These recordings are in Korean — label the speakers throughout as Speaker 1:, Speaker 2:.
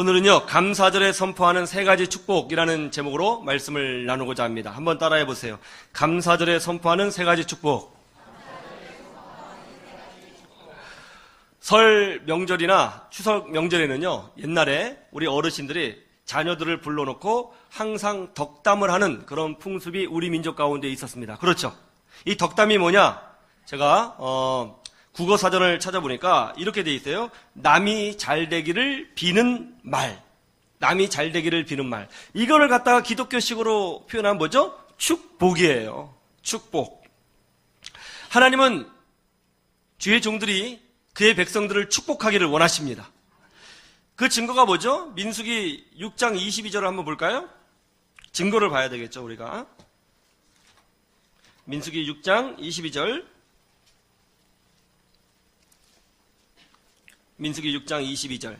Speaker 1: 오늘은요, 감사절에 선포하는 세 가지 축복이라는 제목으로 말씀을 나누고자 합니다. 한번 따라해 보세요. 감사절에 선포하는 세 가지 축복. 설 명절이나 추석 명절에는요, 옛날에 우리 어르신들이 자녀들을 불러놓고 항상 덕담을 하는 그런 풍습이 우리 민족 가운데 있었습니다. 그렇죠? 이 덕담이 뭐냐? 제가 국어사전을 찾아보니까 이렇게 돼 있어요. 남이 잘 되기를 비는 말. 남이 잘 되기를 비는 말. 이거를 갖다가 기독교식으로 표현하면 뭐죠? 축복이에요. 축복. 하나님은 주의 종들이 그의 백성들을 축복하기를 원하십니다. 그 증거가 뭐죠? 민수기 6장 22절을 한번 볼까요? 증거를 봐야 되겠죠, 우리가. 민수기 6장 22절. 민수기 6장 22절.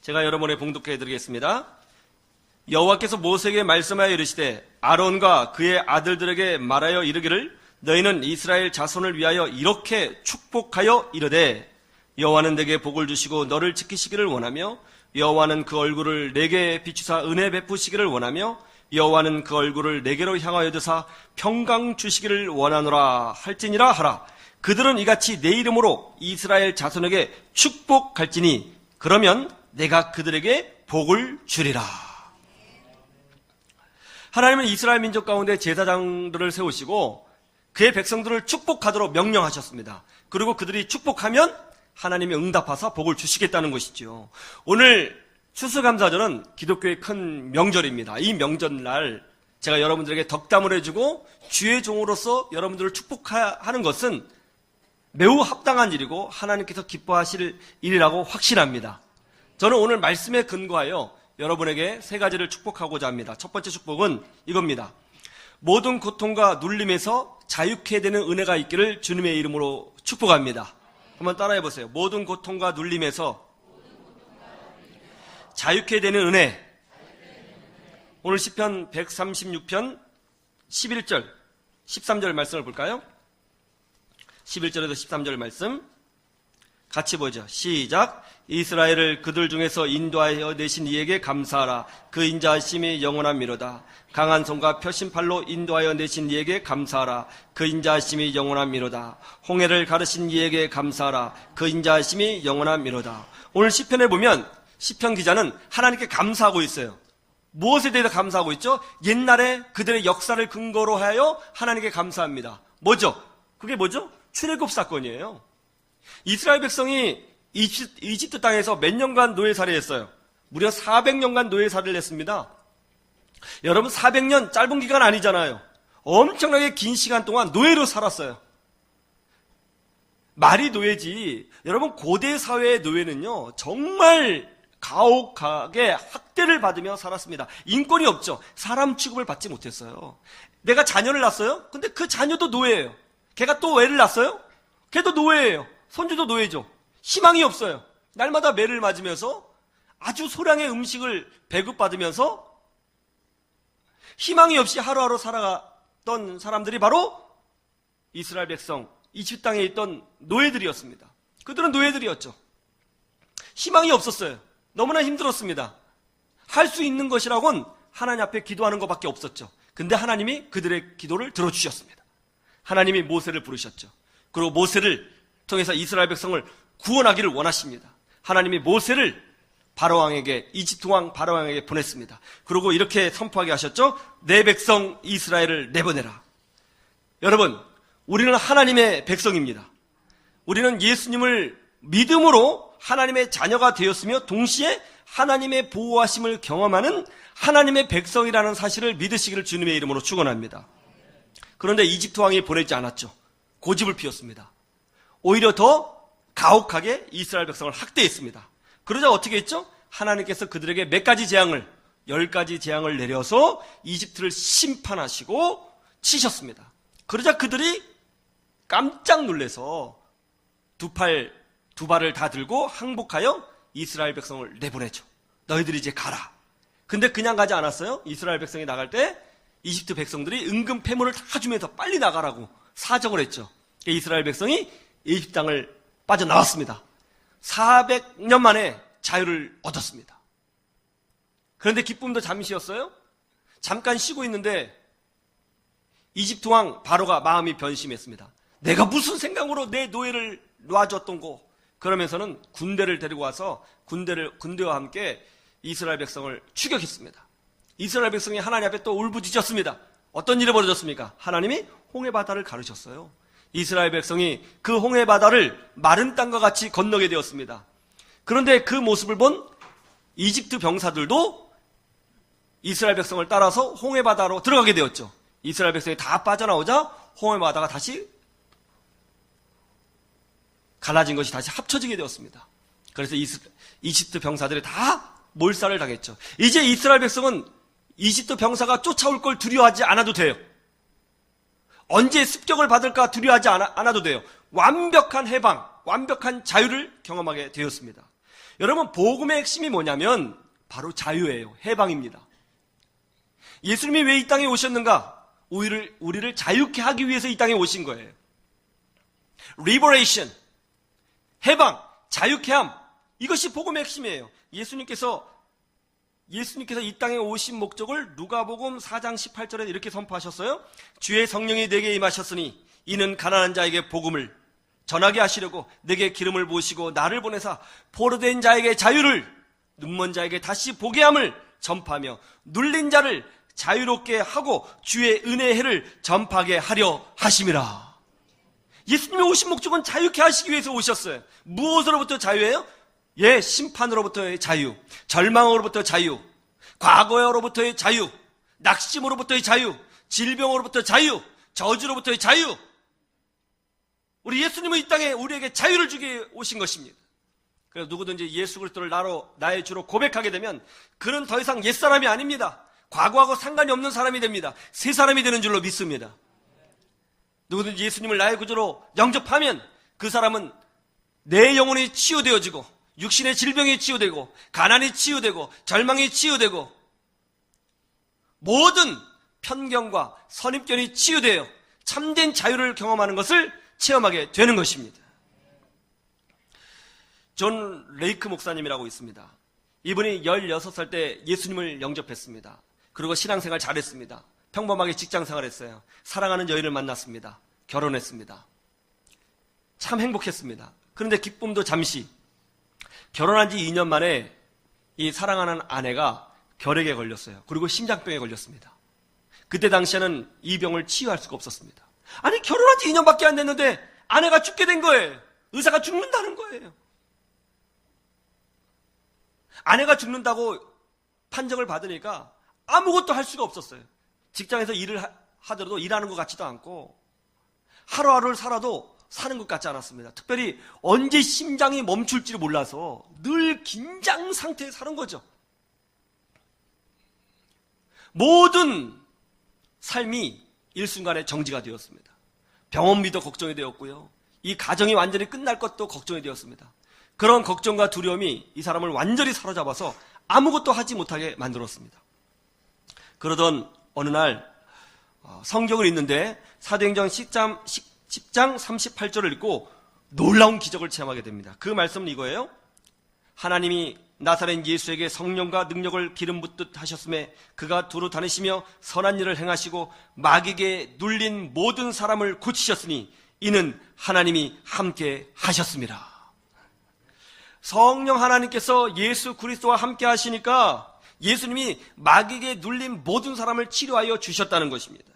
Speaker 1: 제가 여러분에 봉독해 드리겠습니다. 여호와께서 모세에게 말씀하여 이르시되 아론과 그의 아들들에게 말하여 이르기를 너희는 이스라엘 자손을 위하여 이렇게 축복하여 이르되 여호와는 내게 복을 주시고 너를 지키시기를 원하며 여호와는 그 얼굴을 내게 비추사 은혜 베푸시기를 원하며 여호와는 그 얼굴을 내게로 향하여 드사 평강 주시기를 원하노라 할지니라 하라. 그들은 이같이 내 이름으로 이스라엘 자손에게 축복할지니 그러면 내가 그들에게 복을 주리라. 하나님은 이스라엘 민족 가운데 제사장들을 세우시고 그의 백성들을 축복하도록 명령하셨습니다. 그리고 그들이 축복하면 하나님이 응답하사 복을 주시겠다는 것이죠. 오늘 추수감사절은 기독교의 큰 명절입니다. 이 명절날 제가 여러분들에게 덕담을 해주고 주의 종으로서 여러분들을 축복하는 것은 매우 합당한 일이고 하나님께서 기뻐하실 일이라고 확신합니다. 저는 오늘 말씀에 근거하여 여러분에게 세 가지를 축복하고자 합니다. 첫 번째 축복은 이겁니다. 모든 고통과 눌림에서 자유케 되는 은혜가 있기를 주님의 이름으로 축복합니다. 한번 따라해 보세요. 모든 고통과 눌림에서 자유케 되는 은혜. 오늘 시편 136편 11절, 13절 말씀을 볼까요? 11절에서 13절 말씀 같이 보죠. 시작. 이스라엘을 그들 중에서 인도하여 내신 이에게 감사하라. 그 인자하심이 영원함이로다. 강한 손과 펴신 팔로 인도하여 내신 이에게 감사하라. 그 인자하심이 영원함이로다. 홍해를 가르신 이에게 감사하라. 그 인자하심이 영원함이로다. 오늘 시편에 보면 시편 기자는 하나님께 감사하고 있어요. 무엇에 대해서 감사하고 있죠? 옛날에 그들의 역사를 근거로 하여 하나님께 감사합니다. 뭐죠? 그게 뭐죠? 출애굽 사건이에요. 이스라엘 백성이 이집트 땅에서 몇 년간 노예살이 했어요? 무려 400년간 노예살이를 했습니다. 여러분 400년 짧은 기간 아니잖아요. 엄청나게 긴 시간 동안 노예로 살았어요. 말이 노예지. 여러분 고대 사회의 노예는요 정말 가혹하게 학대를 받으며 살았습니다. 인권이 없죠. 사람 취급을 받지 못했어요. 내가 자녀를 낳았어요? 근데 그 자녀도 노예예요. 걔가 또 애를 낳았어요? 걔도 노예예요. 손주도 노예죠. 희망이 없어요. 날마다 매를 맞으면서 아주 소량의 음식을 배급받으면서 희망이 없이 하루하루 살아갔던 사람들이 바로 이스라엘 백성, 이집트 땅에 있던 노예들이었습니다. 그들은 노예들이었죠. 희망이 없었어요. 너무나 힘들었습니다. 할 수 있는 것이라고는 하나님 앞에 기도하는 것밖에 없었죠. 근데 하나님이 그들의 기도를 들어주셨습니다. 하나님이 모세를 부르셨죠. 그리고 모세를 통해서 이스라엘 백성을 구원하기를 원하십니다. 하나님이 모세를 바로왕에게, 이집트 왕 바로왕에게 보냈습니다. 그리고 이렇게 선포하게 하셨죠. 내 백성 이스라엘을 내보내라. 여러분, 우리는 하나님의 백성입니다. 우리는 예수님을 믿음으로 하나님의 자녀가 되었으며 동시에 하나님의 보호하심을 경험하는 하나님의 백성이라는 사실을 믿으시기를 주님의 이름으로 축원합니다. 그런데 이집트 왕이 보내지 않았죠. 고집을 피웠습니다. 오히려 더 가혹하게 이스라엘 백성을 학대했습니다. 그러자 어떻게 했죠? 하나님께서 그들에게 몇 가지 재앙을, 10가지 재앙을 내려서 이집트를 심판하시고 치셨습니다. 그러자 그들이 깜짝 놀라서 두 발을 다 들고 항복하여 이스라엘 백성을 내보내죠. 너희들이 이제 가라. 근데 그냥 가지 않았어요. 이스라엘 백성이 나갈 때 이집트 백성들이 은금 패물을 다 주면서 빨리 나가라고 사정을 했죠. 이스라엘 백성이 이집트 땅을 빠져나왔습니다. 400년 만에 자유를 얻었습니다. 그런데 기쁨도 잠시였어요. 잠깐 쉬고 있는데 이집트 왕 바로가 마음이 변심했습니다. 내가 무슨 생각으로 내 노예를 놔줬던고. 그러면서는 군대를 데리고 와서 군대와 함께 이스라엘 백성을 추격했습니다. 이스라엘 백성이 하나님 앞에 또 울부짖었습니다. 어떤 일이 벌어졌습니까? 하나님이 홍해바다를 가르셨어요. 이스라엘 백성이 그 홍해바다를 마른 땅과 같이 건너게 되었습니다. 그런데 그 모습을 본 이집트 병사들도 이스라엘 백성을 따라서 홍해바다로 들어가게 되었죠. 이스라엘 백성이 다 빠져나오자 홍해바다가 다시 갈라진 것이 다시 합쳐지게 되었습니다. 그래서 이집트 병사들이 다 몰살을 당했죠. 이제 이스라엘 백성은 이집트 병사가 쫓아올 걸 두려워하지 않아도 돼요. 언제 습격을 받을까 두려워하지 않아도 돼요. 완벽한 해방, 완벽한 자유를 경험하게 되었습니다. 여러분, 복음의 핵심이 뭐냐면 바로 자유예요. 해방입니다. 예수님이 왜 이 땅에 오셨는가? 우리를 자유케 하기 위해서 이 땅에 오신 거예요. Liberation, 해방, 자유케 함, 이것이 복음의 핵심이에요. 예수님께서 이 땅에 오신 목적을 누가복음 4장 18절에 이렇게 선포하셨어요. 주의 성령이 내게 임하셨으니 이는 가난한 자에게 복음을 전하게 하시려고 내게 기름을 부으시고 나를 보내사 포로된 자에게 자유를, 눈먼 자에게 다시 보게 함을 전파하며 눌린 자를 자유롭게 하고 주의 은혜의 해를 전파하게 하려 하심이라. 예수님이 오신 목적은 자유케 하시기 위해서 오셨어요. 무엇으로부터 자유예요? 심판으로부터의 자유, 절망으로부터 자유, 과거로부터의 자유, 낙심으로부터의 자유, 질병으로부터 자유, 저주로부터의 자유. 우리 예수님은 이 땅에 우리에게 자유를 주기 오신 것입니다. 그래서 누구든지 예수 그리스도를 나의 주로 고백하게 되면 그는 더 이상 옛사람이 아닙니다. 과거하고 상관이 없는 사람이 됩니다. 새 사람이 되는 줄로 믿습니다. 누구든지 예수님을 나의 구주로 영접하면 그 사람은 내 영혼이 치유되어지고 육신의 질병이 치유되고 가난이 치유되고 절망이 치유되고 모든 편견과 선입견이 치유되어 참된 자유를 경험하는 것을 체험하게 되는 것입니다. 존 레이크 목사님이라고 있습니다. 이분이 16살 때 예수님을 영접했습니다. 그리고 신앙생활 잘했습니다. 평범하게 직장생활했어요. 사랑하는 여인을 만났습니다. 결혼했습니다. 참 행복했습니다. 그런데 기쁨도 잠시. 결혼한 지 2년 만에 이 사랑하는 아내가 결핵에 걸렸어요. 그리고 심장병에 걸렸습니다. 그때 당시에는 이 병을 치유할 수가 없었습니다. 아니, 결혼한 지 2년밖에 안 됐는데 아내가 죽게 된 거예요. 의사가 죽는다는 거예요. 아내가 죽는다고 판정을 받으니까 아무것도 할 수가 없었어요. 직장에서 일을 하더라도 일하는 것 같지도 않고 하루하루를 살아도 사는 것 같지 않았습니다. 특별히 언제 심장이 멈출지를 몰라서 늘 긴장 상태에 사는 거죠. 모든 삶이 일순간에 정지가 되었습니다. 병원비도 걱정이 되었고요. 이 가정이 완전히 끝날 것도 걱정이 되었습니다. 그런 걱정과 두려움이 이 사람을 완전히 사로잡아서 아무것도 하지 못하게 만들었습니다. 그러던 어느 날 성경을 읽는데 사도행전 10장 38절을 읽고 놀라운 기적을 체험하게 됩니다. 그 말씀은 이거예요. 하나님이 나사렛 예수에게 성령과 능력을 기름 붓듯 하셨음에 그가 두루 다니시며 선한 일을 행하시고 마귀에게 눌린 모든 사람을 고치셨으니 이는 하나님이 함께 하셨습니다. 성령 하나님께서 예수 그리스도와 함께 하시니까 예수님이 마귀에게 눌린 모든 사람을 치료하여 주셨다는 것입니다.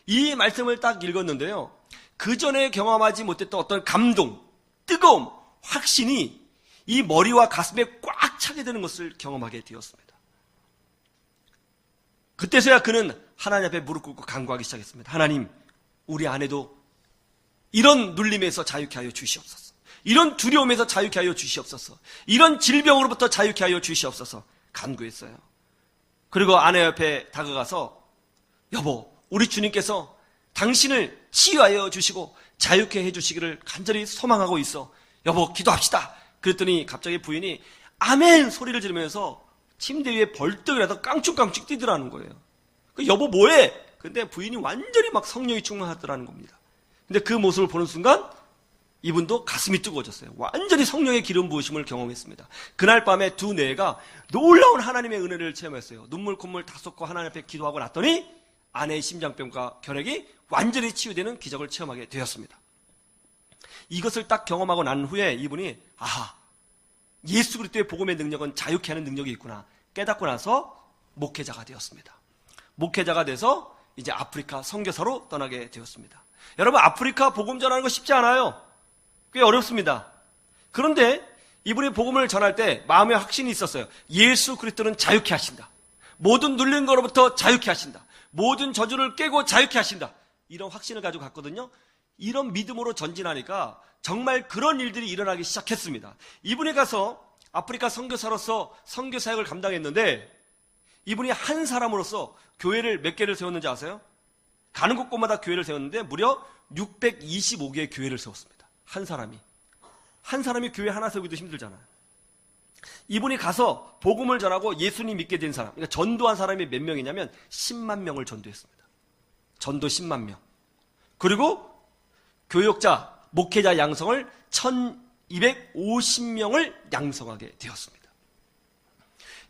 Speaker 1: 이 말씀을 딱 읽었는데요. 그 전에 경험하지 못했던 어떤 감동, 뜨거움, 확신이 이 머리와 가슴에 꽉 차게 되는 것을 경험하게 되었습니다. 그때서야 그는 하나님 앞에 무릎 꿇고 간구하기 시작했습니다. 하나님, 우리 아내도 이런 눌림에서 자유케 하여 주시옵소서. 이런 두려움에서 자유케 하여 주시옵소서. 이런 질병으로부터 자유케 하여 주시옵소서. 간구했어요. 그리고 아내 옆에 다가가서 여보, 우리 주님께서 당신을 치유하여 주시고 자유케 해주시기를 간절히 소망하고 있어. 여보, 기도합시다. 그랬더니 갑자기 부인이 아멘 소리를 지르면서 침대 위에 벌떡 일어나서 깡충깡충 뛰더라는 거예요. 여보 뭐해? 근데 부인이 완전히 막 성령이 충만하더라는 겁니다. 근데 그 모습을 보는 순간 이분도 가슴이 뜨거워졌어요. 완전히 성령의 기름 부으심을 경험했습니다. 그날 밤에 두 내가 놀라운 하나님의 은혜를 체험했어요. 눈물 콧물 다 쏟고 하나님 앞에 기도하고 났더니 아내의 심장병과 결핵이 완전히 치유되는 기적을 체험하게 되었습니다. 이것을 딱 경험하고 난 후에 이분이 아하, 예수 그리스도의 복음의 능력은 자유케 하는 능력이 있구나 깨닫고 나서 목회자가 되었습니다. 목회자가 돼서 이제 아프리카 선교사로 떠나게 되었습니다. 여러분, 아프리카 복음 전하는 거 쉽지 않아요. 꽤 어렵습니다. 그런데 이분이 복음을 전할 때 마음의 확신이 있었어요. 예수 그리스도는 자유케 하신다. 모든 눌린 거로부터 자유케 하신다. 모든 저주를 깨고 자유케 하신다. 이런 확신을 가지고 갔거든요. 이런 믿음으로 전진하니까 정말 그런 일들이 일어나기 시작했습니다. 이분이 가서 아프리카 선교사로서 선교 사역을 감당했는데 이분이 한 사람으로서 교회를 몇 개를 세웠는지 아세요? 가는 곳곳마다 교회를 세웠는데 무려 625개의 교회를 세웠습니다. 한 사람이 교회 하나 세우기도 힘들잖아요. 이분이 가서 복음을 전하고 예수님 믿게 된 사람, 그러니까 전도한 사람이 몇 명이냐면 10만 명을 전도했습니다. 전도 10만 명. 그리고 교역자, 목회자 양성을 1250명을 양성하게 되었습니다.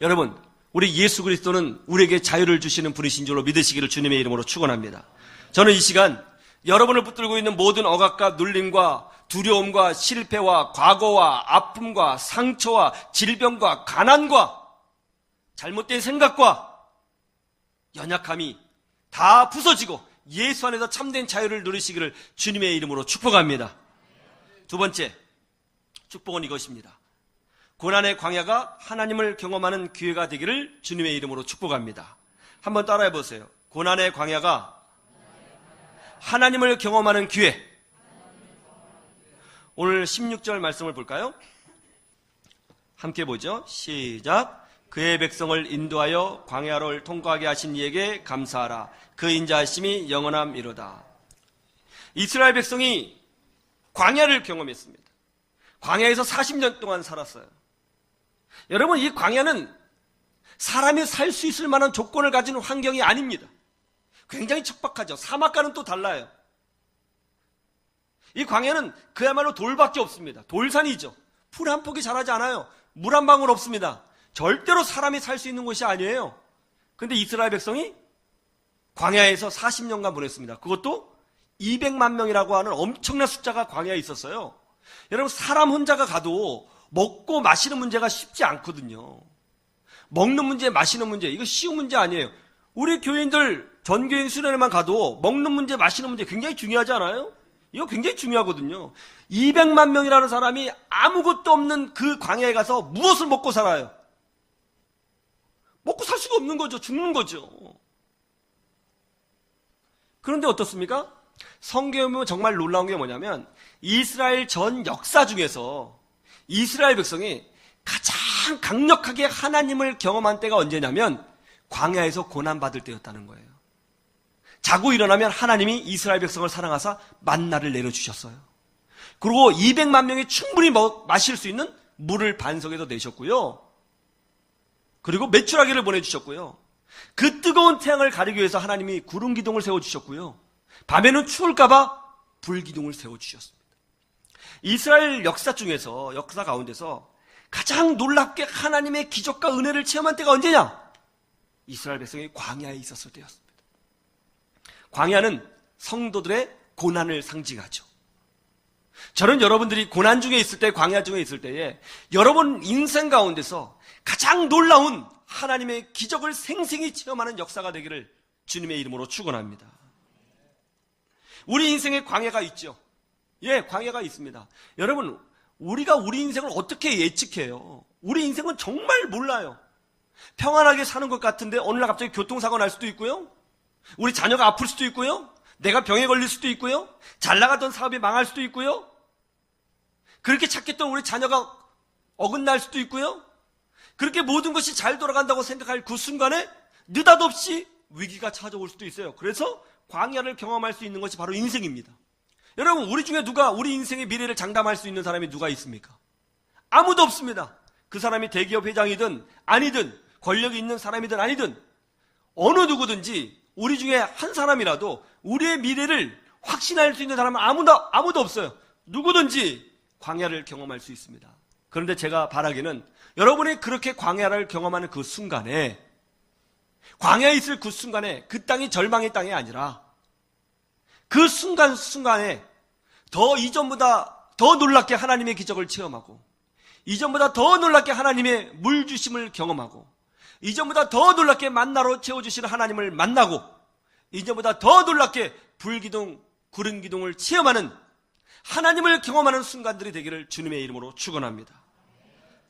Speaker 1: 여러분, 우리 예수 그리스도는 우리에게 자유를 주시는 분이신 줄로 믿으시기를 주님의 이름으로 축원합니다. 저는 이 시간 여러분을 붙들고 있는 모든 억압과 눌림과 두려움과 실패와 과거와 아픔과 상처와 질병과 가난과 잘못된 생각과 연약함이 다 부서지고 예수 안에서 참된 자유를 누리시기를 주님의 이름으로 축복합니다. 두 번째 축복은 이것입니다. 고난의 광야가 하나님을 경험하는 기회가 되기를 주님의 이름으로 축복합니다. 한번 따라해 보세요. 고난의 광야가 하나님을 경험하는 기회. 오늘 16절 말씀을 볼까요? 함께 보죠. 시작. 그의 백성을 인도하여 광야를 통과하게 하신 이에게 감사하라. 그 인자하심이 영원함이로다. 이스라엘 백성이 광야를 경험했습니다. 광야에서 40년 동안 살았어요. 여러분, 이 광야는 사람이 살 수 있을 만한 조건을 가진 환경이 아닙니다. 굉장히 척박하죠. 사막과는 또 달라요. 이 광야는 그야말로 돌밖에 없습니다. 돌산이죠. 풀 한 폭이 자라지 않아요. 물 한 방울 없습니다. 절대로 사람이 살 수 있는 곳이 아니에요. 그런데 이스라엘 백성이 광야에서 40년간 보냈습니다. 그것도 200만 명이라고 하는 엄청난 숫자가 광야에 있었어요. 여러분, 사람 혼자가 가도 먹고 마시는 문제가 쉽지 않거든요. 먹는 문제, 마시는 문제, 이거 쉬운 문제 아니에요. 우리 교인들 전교인 수련회만 가도 먹는 문제, 마시는 문제 굉장히 중요하지 않아요? 이거 굉장히 중요하거든요. 200만 명이라는 사람이 아무것도 없는 그 광야에 가서 무엇을 먹고 살아요? 먹고 살 수가 없는 거죠. 죽는 거죠. 그런데 어떻습니까? 성경에 보면 정말 놀라운 게 뭐냐면 이스라엘 전 역사 중에서 이스라엘 백성이 가장 강력하게 하나님을 경험한 때가 언제냐면 광야에서 고난받을 때였다는 거예요. 자고 일어나면 하나님이 이스라엘 백성을 사랑하사 만나를 내려주셨어요. 그리고 200만 명이 충분히 마실 수 있는 물을 반석에서 내셨고요. 그리고 메추라기를 보내주셨고요. 그 뜨거운 태양을 가리기 위해서 하나님이 구름 기둥을 세워주셨고요. 밤에는 추울까봐 불 기둥을 세워주셨습니다. 이스라엘 역사 중에서, 역사 가운데서 가장 놀랍게 하나님의 기적과 은혜를 체험한 때가 언제냐? 이스라엘 백성이 광야에 있었을 때였습니다. 광야는 성도들의 고난을 상징하죠. 저는 여러분들이 고난 중에 있을 때, 광야 중에 있을 때에 여러분 인생 가운데서 가장 놀라운 하나님의 기적을 생생히 체험하는 역사가 되기를 주님의 이름으로 축원합니다. 우리 인생에 광야가 있죠. 예, 광야가 있습니다. 여러분, 우리가 우리 인생을 어떻게 예측해요? 우리 인생은 정말 몰라요. 평안하게 사는 것 같은데 어느 날 갑자기 교통사고 날 수도 있고요. 우리 자녀가 아플 수도 있고요. 내가 병에 걸릴 수도 있고요. 잘 나가던 사업이 망할 수도 있고요. 그렇게 착했던 우리 자녀가 어긋날 수도 있고요. 그렇게 모든 것이 잘 돌아간다고 생각할 그 순간에 느닷없이 위기가 찾아올 수도 있어요. 그래서 광야를 경험할 수 있는 것이 바로 인생입니다. 여러분, 우리 중에 누가 우리 인생의 미래를 장담할 수 있는 사람이 누가 있습니까? 아무도 없습니다. 그 사람이 대기업 회장이든 아니든 권력이 있는 사람이든 아니든 어느 누구든지 우리 중에 한 사람이라도 우리의 미래를 확신할 수 있는 사람은 아무도 없어요. 누구든지 광야를 경험할 수 있습니다. 그런데 제가 바라기는 여러분이 그렇게 광야를 경험하는 그 순간에, 광야에 있을 그 순간에 그 땅이 절망의 땅이 아니라 그 순간순간에 더 이전보다 더 놀랍게 하나님의 기적을 체험하고, 이전보다 더 놀랍게 하나님의 물 주심을 경험하고, 이전보다 더 놀랍게 만나로 채워주시는 하나님을 만나고, 이전보다 더 놀랍게 불기둥, 구름기둥을 체험하는, 하나님을 경험하는 순간들이 되기를 주님의 이름으로 축원합니다.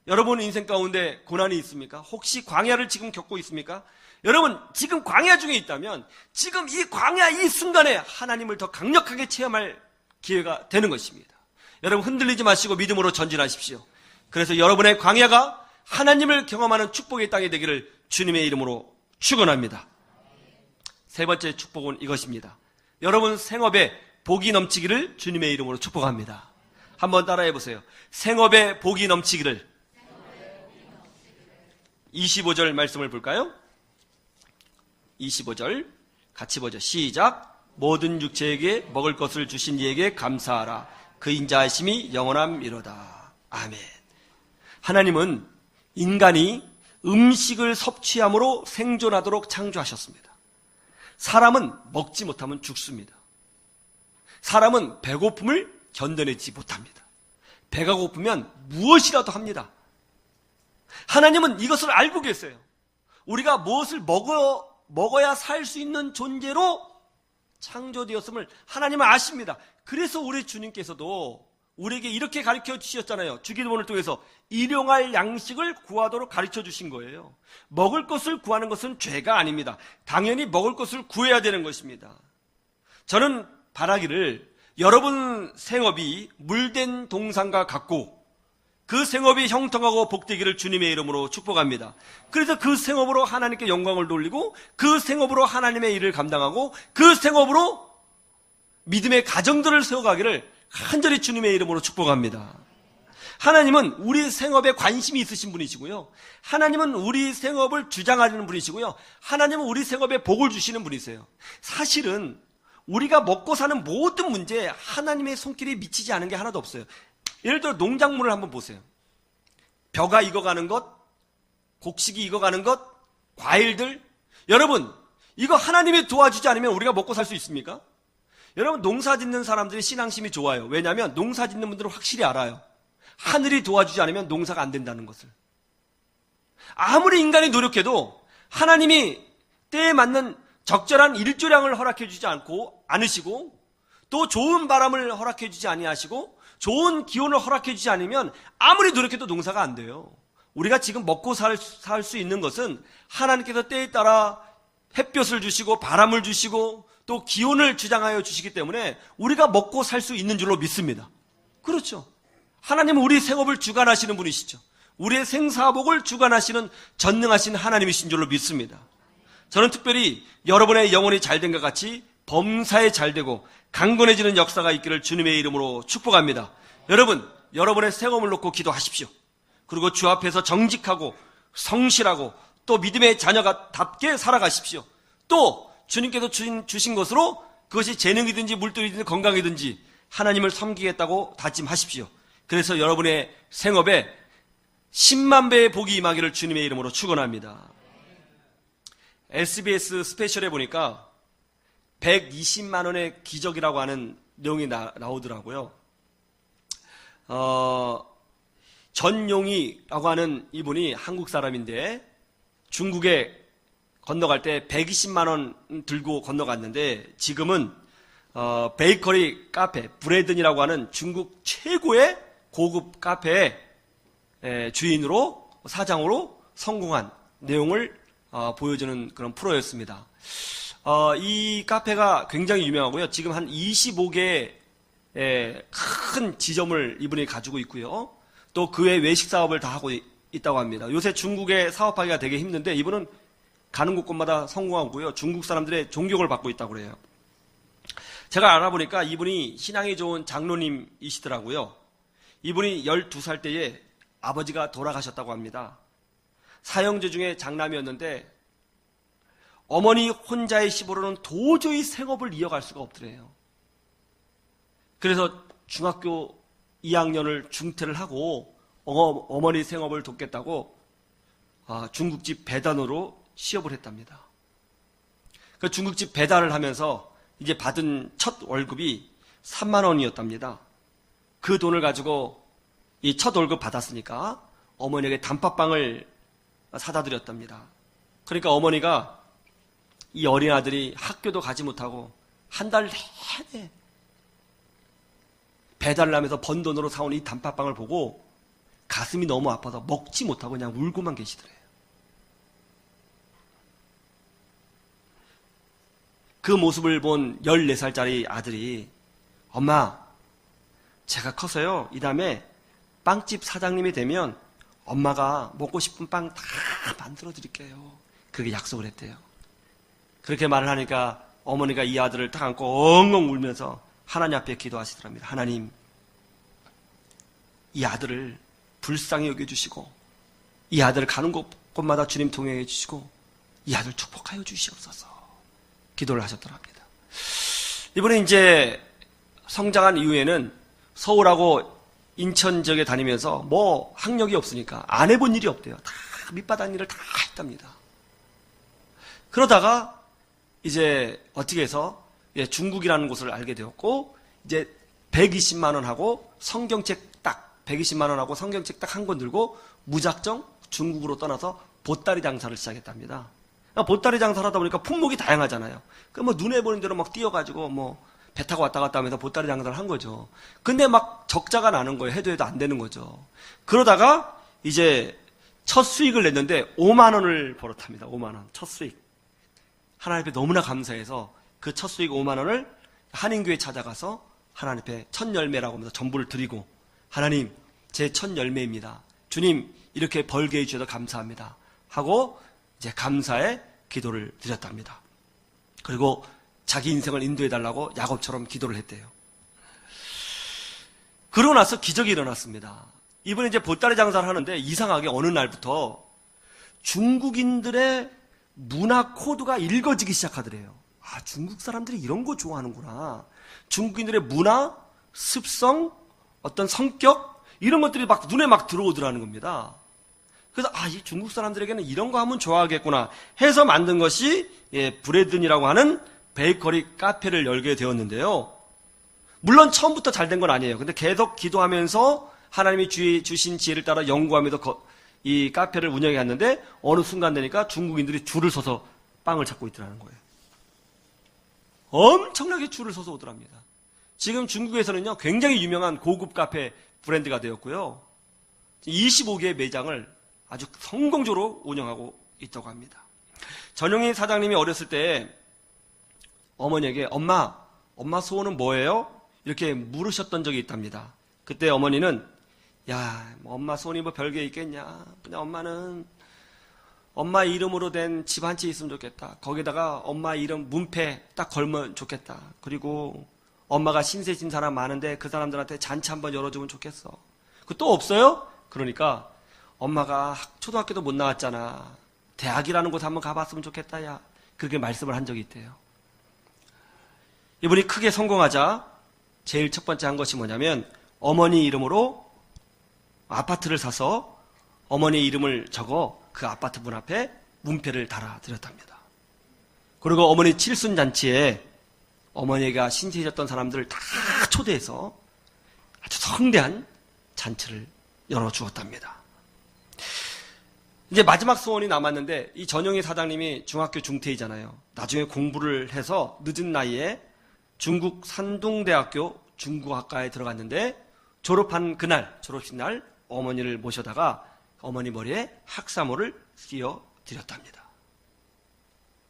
Speaker 1: 여러분 인생 가운데 고난이 있습니까? 혹시 광야를 지금 겪고 있습니까? 여러분 지금 광야 중에 있다면 지금 이 광야 이 순간에 하나님을 더 강력하게 체험할 기회가 되는 것입니다. 여러분 흔들리지 마시고 믿음으로 전진하십시오. 그래서 여러분의 광야가 하나님을 경험하는 축복의 땅이 되기를 주님의 이름으로 축원합니다. 세 번째 축복은 이것입니다. 여러분 생업에 복이 넘치기를 주님의 이름으로 축복합니다. 한번 따라해 보세요. 생업에 복이 넘치기를. 25절 말씀을 볼까요? 25절 같이 보죠. 시작. 모든 육체에게 먹을 것을 주신 이에게 감사하라. 그 인자하심이 영원함이로다. 아멘. 하나님은 인간이 음식을 섭취함으로 생존하도록 창조하셨습니다. 사람은 먹지 못하면 죽습니다. 사람은 배고픔을 견뎌내지 못합니다. 배가 고프면 무엇이라도 합니다. 하나님은 이것을 알고 계세요. 우리가 무엇을 먹어야 살 수 있는 존재로 창조되었음을 하나님은 아십니다. 그래서 우리 주님께서도 우리에게 이렇게 가르쳐 주셨잖아요. 주기도문을 통해서 일용할 양식을 구하도록 가르쳐 주신 거예요. 먹을 것을 구하는 것은 죄가 아닙니다. 당연히 먹을 것을 구해야 되는 것입니다. 저는 바라기를 여러분 생업이 물된 동산과 같고 그 생업이 형통하고 복되기를 주님의 이름으로 축복합니다. 그래서 그 생업으로 하나님께 영광을 돌리고 그 생업으로 하나님의 일을 감당하고 그 생업으로 믿음의 가정들을 세워가기를 간절히 주님의 이름으로 축복합니다. 하나님은 우리 생업에 관심이 있으신 분이시고요. 하나님은 우리 생업을 주장하는 분이시고요. 하나님은 우리 생업에 복을 주시는 분이세요. 사실은 우리가 먹고 사는 모든 문제에 하나님의 손길이 미치지 않은 게 하나도 없어요. 예를 들어 농작물을 한번 보세요. 벼가 익어가는 것, 곡식이 익어가는 것, 과일들. 여러분 이거 하나님이 도와주지 않으면 우리가 먹고 살 수 있습니까? 여러분 농사 짓는 사람들이 신앙심이 좋아요. 왜냐하면 농사 짓는 분들은 확실히 알아요. 하늘이 도와주지 않으면 농사가 안 된다는 것을. 아무리 인간이 노력해도 하나님이 때에 맞는 적절한 일조량을 허락해 주지 않으시고 또 좋은 바람을 허락해 주지 아니하시고 좋은 기온을 허락해 주지 않으면 아무리 노력해도 농사가 안 돼요. 우리가 지금 먹고 살 수 있는 것은 하나님께서 때에 따라 햇볕을 주시고 바람을 주시고 또 기온을 주장하여 주시기 때문에 우리가 먹고 살 수 있는 줄로 믿습니다. 그렇죠. 하나님은 우리 생업을 주관하시는 분이시죠. 우리의 생사복을 주관하시는 전능하신 하나님이신 줄로 믿습니다. 저는 특별히 여러분의 영혼이 잘된 것 같이 범사에 잘되고 강건해지는 역사가 있기를 주님의 이름으로 축복합니다. 여러분, 여러분의 생업을 놓고 기도하십시오. 그리고 주 앞에서 정직하고 성실하고 또 믿음의 자녀가 답게 살아가십시오. 또 주님께서 주신 것으로 그것이 재능이든지 물질이든지 건강이든지 하나님을 섬기겠다고 다짐하십시오. 그래서 여러분의 생업에 10만 배의 복이 임하기를 주님의 이름으로 축원합니다. SBS 스페셜에 보니까 120만 원의 기적이라고 하는 내용이 나오더라고요. 전용이라고 하는 이분이 한국 사람인데 중국에 건너갈 때 120만 원 들고 건너갔는데 지금은 베이커리 카페 브레든이라고 하는 중국 최고의 고급 카페의 주인으로 사장으로 성공한 내용을 보여주는 그런 프로였습니다. 이 카페가 굉장히 유명하고요. 지금 한 25개의 큰 지점을 이분이 가지고 있고요. 또 그 외 외식 사업을 다 하고 있다고 합니다. 요새 중국에 사업하기가 되게 힘든데 이분은 가는 곳곳마다 성공하고요. 중국 사람들의 존경을 받고 있다고 그래요. 제가 알아보니까 이분이 신앙이 좋은 장로님이시더라고요. 이분이 12살 때에 아버지가 돌아가셨다고 합니다. 사형제 중에 장남이었는데 어머니 혼자의 시보로는 도저히 생업을 이어갈 수가 없더래요. 그래서 중학교 2학년을 중퇴를 하고 어머니 생업을 돕겠다고 중국집 배단으로 취업을 했답니다. 그 중국집 배달을 하면서 이제 받은 첫 월급이 3만 원이었답니다. 그 돈을 가지고 이 첫 월급 받았으니까 어머니에게 단팥빵을 사다 드렸답니다. 그러니까 어머니가 이 어린 아들이 학교도 가지 못하고 한 달 내내 배달을 하면서 번 돈으로 사온 이 단팥빵을 보고 가슴이 너무 아파서 먹지 못하고 그냥 울고만 계시더래요. 그 모습을 본 14살짜리 아들이 엄마, 제가 커서요, 이 다음에 빵집 사장님이 되면 엄마가 먹고 싶은 빵 다 만들어 드릴게요. 그렇게 약속을 했대요. 그렇게 말을 하니까 어머니가 이 아들을 딱 안고 엉엉 울면서 하나님 앞에 기도하시더랍니다. 하나님, 이 아들을 불쌍히 여겨주시고 이 아들을 가는 곳마다 주님 동행해 주시고 이 아들 축복하여 주시옵소서 기도를 하셨더랍니다. 이번에 이제 성장한 이후에는 서울하고 인천 지역에 다니면서 뭐 학력이 없으니까 안 해본 일이 없대요. 다 밑바닥 일을 다 했답니다. 그러다가 이제 어떻게 해서 중국이라는 곳을 알게 되었고 이제 120만 원하고 성경책 딱 120만 원하고 성경책 딱 한 권 들고 무작정 중국으로 떠나서 보따리 장사를 시작했답니다. 보따리 장사를 하다 보니까 품목이 다양하잖아요. 그 뭐 눈에 보이는 대로 막 뛰어가지고 뭐 배 타고 왔다 갔다 하면서 보따리 장사를 한 거죠. 근데 막 적자가 나는 거예요. 해도 안 되는 거죠. 그러다가 이제 첫 수익을 냈는데 5만 원을 벌었답니다. 5만 원. 첫 수익. 하나님 앞에 너무나 감사해서 그 첫 수익 5만 원을 한인교회 찾아가서 하나님 앞에 첫 열매라고 하면서 전부를 드리고 하나님, 제 첫 열매입니다. 주님, 이렇게 벌게 해주셔서 감사합니다. 하고 이제 감사의 기도를 드렸답니다. 그리고 자기 인생을 인도해달라고 야곱처럼 기도를 했대요. 그러고 나서 기적이 일어났습니다. 이번에 이제 보따리 장사를 하는데 이상하게 어느 날부터 중국인들의 문화 코드가 읽어지기 시작하더래요. 아, 중국 사람들이 이런 거 좋아하는구나. 중국인들의 문화, 습성, 어떤 성격 이런 것들이 막 눈에 막 들어오더라는 겁니다. 그래서 이 중국 사람들에게는 이런 거 하면 좋아하겠구나 해서 만든 것이 브레든이라고 하는 베이커리 카페를 열게 되었는데요. 물론 처음부터 잘 된 건 아니에요. 근데 계속 기도하면서 하나님이 주신 지혜를 따라 연구하면서 이 카페를 운영해 갔는데 어느 순간 되니까 중국인들이 줄을 서서 빵을 찾고 있더라는 거예요. 엄청나게 줄을 서서 오더랍니다. 지금 중국에서는요, 굉장히 유명한 고급 카페 브랜드가 되었고요. 25개의 매장을 아주 성공적으로 운영하고 있다고 합니다. 전용희 사장님이 어렸을 때 어머니에게 엄마 소원은 뭐예요? 이렇게 물으셨던 적이 있답니다. 그때 어머니는 엄마 소원이 뭐 별게 있겠냐. 그냥 엄마는 엄마 이름으로 된 집 한 채 있으면 좋겠다. 거기다가 엄마 이름 문패 딱 걸면 좋겠다. 그리고 엄마가 신세진 사람 많은데 그 사람들한테 잔치 한번 열어주면 좋겠어. 그 또 없어요? 그러니까 엄마가 초등학교도 못 나왔잖아. 대학이라는 곳에 한번 가봤으면 좋겠다. 야, 그렇게 말씀을 한 적이 있대요. 이분이 크게 성공하자 제일 첫 번째 한 것이 뭐냐면 어머니 이름으로 아파트를 사서 어머니 이름을 적어 그 아파트 문 앞에 문패를 달아드렸답니다. 그리고 어머니 칠순잔치에 어머니가 신세해졌던 사람들을 다 초대해서 아주 성대한 잔치를 열어주었답니다. 이제 마지막 소원이 남았는데 이 전용희 사장님이 중학교 중퇴이잖아요. 나중에 공부를 해서 늦은 나이에 중국 산둥대학교 중국학과에 들어갔는데 졸업한 그날, 졸업식 날 어머니를 모셔다가 어머니 머리에 학사모를 끼워드렸답니다.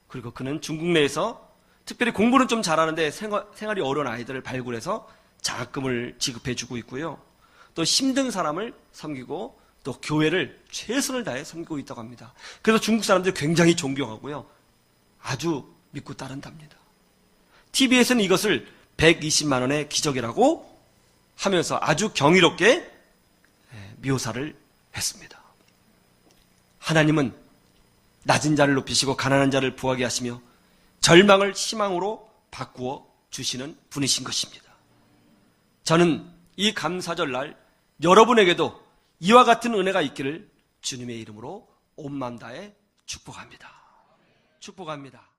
Speaker 1: 그리고 그는 중국 내에서 특별히 공부는 좀 잘하는데 생활이 어려운 아이들을 발굴해서 장학금을 지급해주고 있고요. 또 힘든 사람을 섬기고 또 교회를 최선을 다해 섬기고 있다고 합니다. 그래서 중국 사람들이 굉장히 존경하고요. 아주 믿고 따른답니다. TV에서는 이것을 120만 원의 기적이라고 하면서 아주 경이롭게 묘사를 했습니다. 하나님은 낮은 자를 높이시고 가난한 자를 부하게 하시며 절망을 희망으로 바꾸어 주시는 분이신 것입니다. 저는 이 감사절 날 여러분에게도 이와 같은 은혜가 있기를 주님의 이름으로 온 마음 다해 축복합니다. 축복합니다.